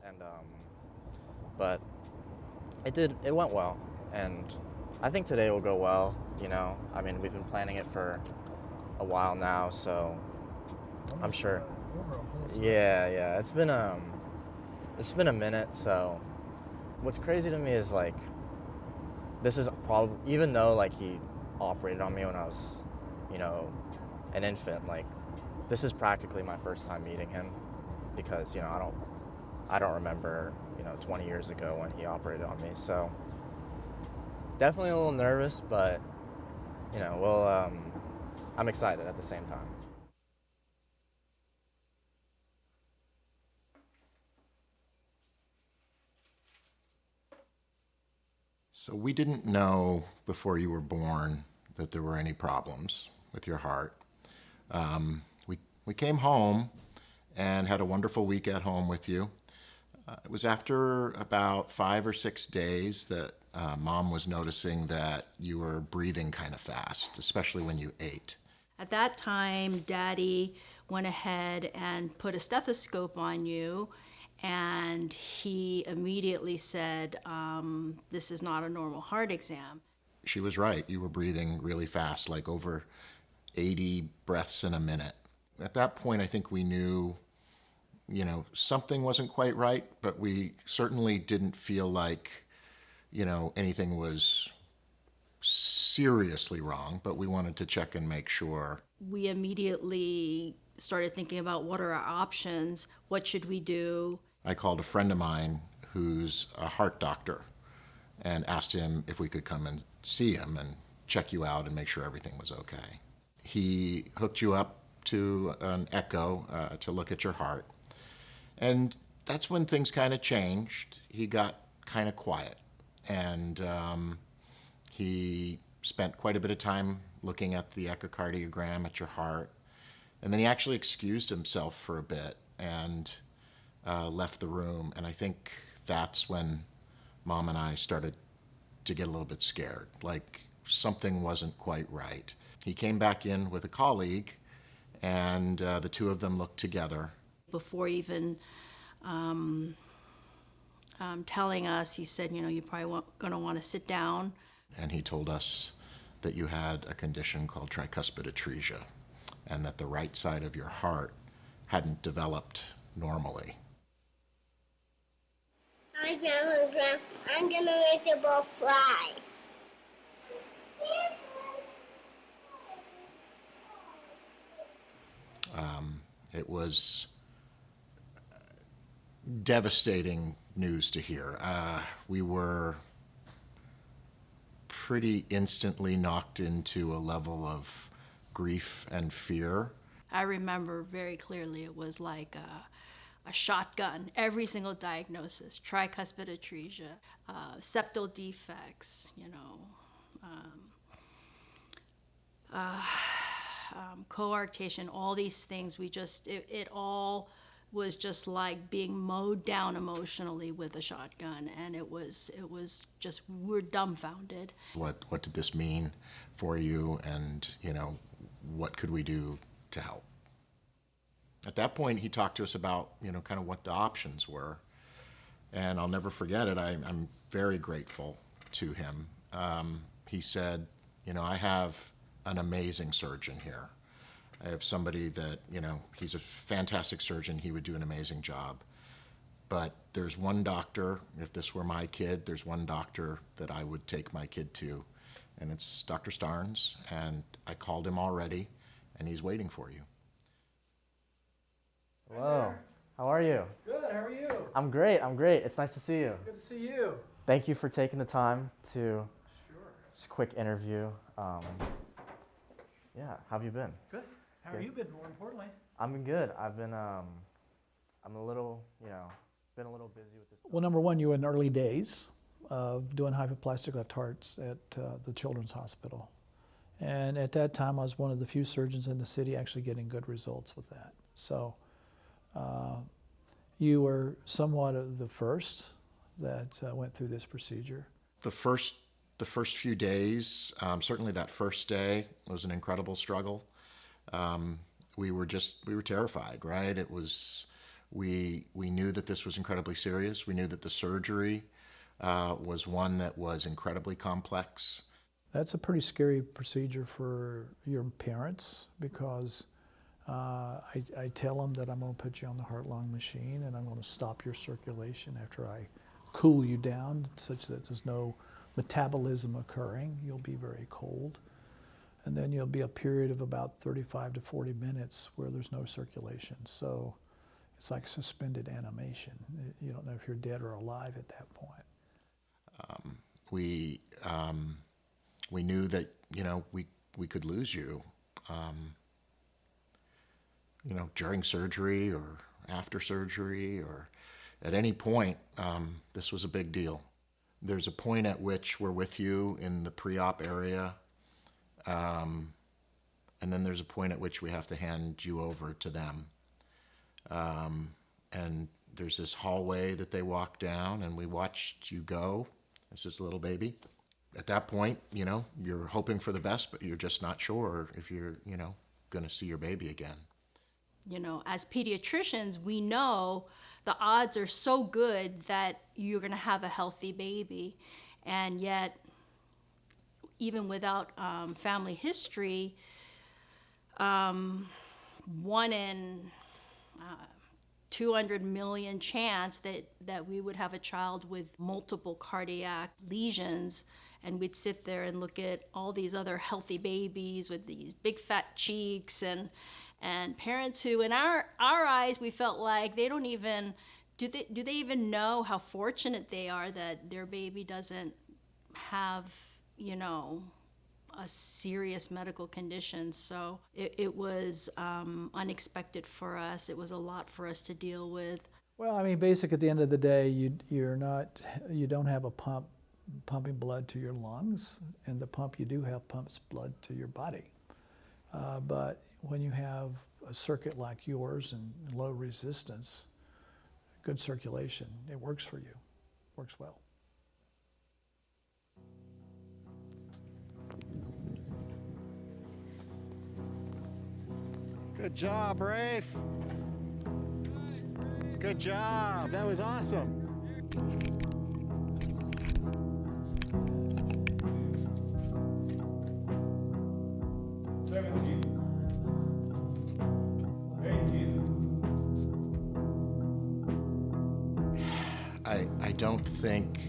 and but it went well, and I think today will go well. I mean, we've been planning it for a while now, so I'm Almost sure. over a whole semester. Yeah. It's been a minute. So what's crazy to me is like this is probably, even though like he operated on me when I was, you know, an infant, like this is practically my first time meeting him because I don't remember 20 years ago when he operated on me. So definitely a little nervous, but well, I'm excited at the same time. So we didn't know before you were born that there were any problems with your heart. We came home and had a wonderful week at home with you. It was after about 5 or 6 days that mom was noticing that you were breathing kind of fast, especially when you ate. At that time, Daddy went ahead and put a stethoscope on you, and he immediately said, this is not a normal heart exam. She was right. You were breathing really fast, like over 80 breaths in a minute. At that point, I think we knew, something wasn't quite right, but we certainly didn't feel like, anything was seriously wrong, but we wanted to check and make sure. We immediately started thinking about what are our options, what should we do. I called a friend of mine who's a heart doctor and asked him if we could come and see him and check you out and make sure everything was okay. He hooked you up to an echo to look at your heart. And that's when things kind of changed. He got kind of quiet. And he spent quite a bit of time looking at the echocardiogram at your heart. And then he actually excused himself for a bit and left the room. And I think that's when mom and I started to get a little bit scared, like something wasn't quite right. He came back in with a colleague, and the two of them looked together. Before even telling us, he said, you're probably going to want to sit down. And he told us that you had a condition called tricuspid atresia, and that the right side of your heart hadn't developed normally. I'm gonna make the ball fly. It was devastating news to hear. We were pretty instantly knocked into a level of grief and fear. I remember very clearly it was like a shotgun. Every single diagnosis: tricuspid atresia, septal defects, coarctation, all these things. It all was just like being mowed down emotionally with a shotgun, and it was just, we're dumbfounded. What did this mean for you, and what could we do to help? At that point, he talked to us about kind of what the options were, and I'll never forget it. I'm very grateful to him. He said, I have an amazing surgeon here. I have somebody that, he's a fantastic surgeon. He would do an amazing job. But there's one doctor, if this were my kid, there's one doctor that I would take my kid to, and it's Dr. Starnes, and I called him already, and he's waiting for you. Hello. How are you? Good, how are you? I'm great. It's nice to see you. Good to see you. Thank you for taking the time to Sure. just a quick interview. Yeah, how have you been? Good. How Good. have you been, more importantly? I've been good. I've been I'm a little, been a little busy with this. Well, number one, you were in early days of doing hypoplastic left hearts at the Children's Hospital. And at that time, I was one of the few surgeons in the city actually getting good results with that. So you were somewhat of the first that went through this procedure. The first few days, certainly that first day, was an incredible struggle. We were terrified, right? It was We knew that this was incredibly serious. We knew that the surgery was one that was incredibly complex. That's a pretty scary procedure for your parents because I tell them that I'm going to put you on the heart-lung machine and I'm going to stop your circulation after I cool you down such that there's no metabolism occurring. You'll be very cold. And then you'll be a period of about 35 to 40 minutes where there's no circulation. So it's like suspended animation. You don't know if you're dead or alive at that point. We knew that, we could lose you, during surgery or after surgery or at any point. This was a big deal. There's a point at which we're with you in the pre-op area, and then there's a point at which we have to hand you over to them. And there's this hallway that they walk down, and we watched you go as this little baby. At that point, you're hoping for the best, but you're just not sure if you're, going to see your baby again. As pediatricians, we know the odds are so good that you're going to have a healthy baby. And yet, even without family history, 1 in 200 million chance that we would have a child with multiple cardiac lesions. And we'd sit there and look at all these other healthy babies with these big fat cheeks and parents who, in our eyes, we felt like they don't even, do they even know how fortunate they are that their baby doesn't have, a serious medical condition. So it was unexpected for us. It was a lot for us to deal with. Well, basic at the end of the day, you don't have a pump pumping blood to your lungs, and the pump you do have pumps blood to your body. But when you have a circuit like yours and low resistance, good circulation, it works for you, works well. Good job, Rafe. Good job. That was awesome. I don't think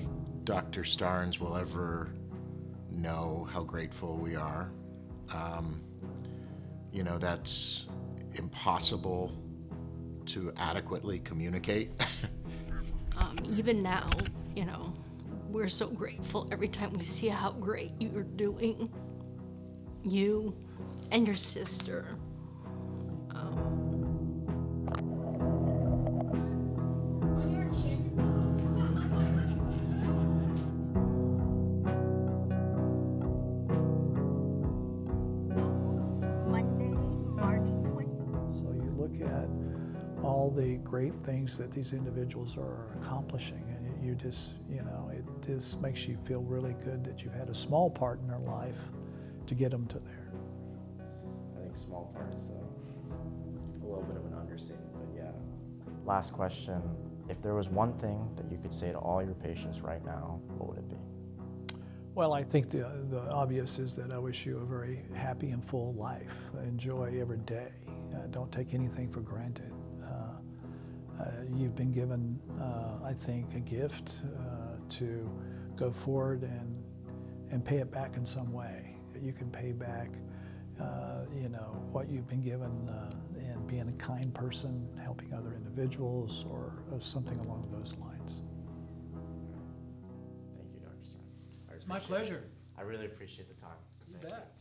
Dr. Starnes will ever know how grateful we are. That's impossible to adequately communicate. Even now, we're so grateful every time we see how great you're doing. You and your sister. All the great things that these individuals are accomplishing, and you just, it just makes you feel really good that you've had a small part in their life to get them to there. I think small part is a little bit of an understatement, but yeah. Last question. If there was one thing that you could say to all your patients right now, what would it be? Well, I think the obvious is that I wish you a very happy and full life. Enjoy every day. Don't take anything for granted. You've been given, I think, a gift to go forward and pay it back in some way. You can pay back, what you've been given in being a kind person, helping other individuals, or something along those lines. Thank you, Dr. Starnes. It's my pleasure. I really appreciate the time. You bet.